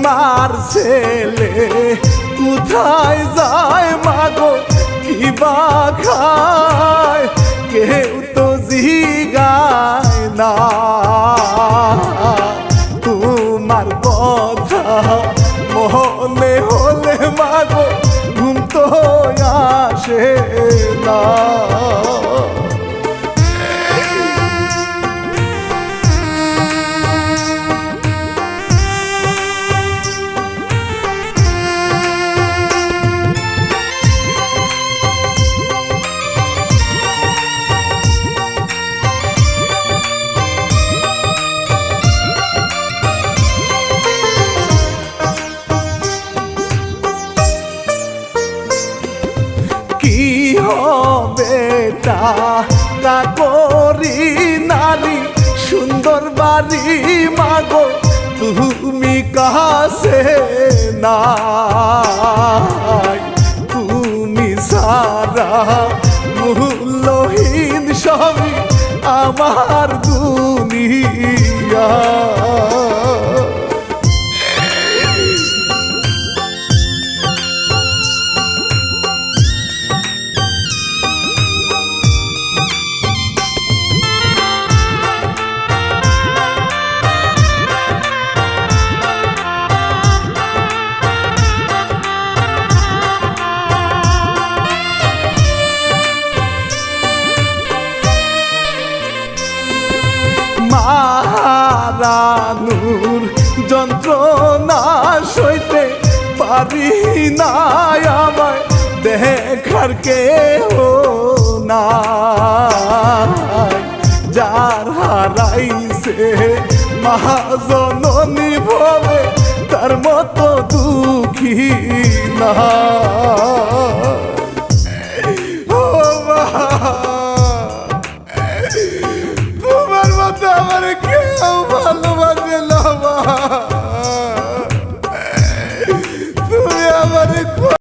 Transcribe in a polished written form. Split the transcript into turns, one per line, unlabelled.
তোমার ছেলে কোথায় যায় মাগো কিবা খায় কেউ তো জিগায় না তোমার কথা মনে হলে মাগো ঘুম তো আসে না কি হবে তা করি নারী সুন্দর বাড়ি মাগো তুমি কাছে নাই তুমি সারা মূল্যহীন সবই আমার দুনিয়া হারানোর যন্ত্রণা সইতে পারি না আমায় দেখার কেহ নাই যার হারাইছে মহাজননী ভবে তার মতো দুঃখী না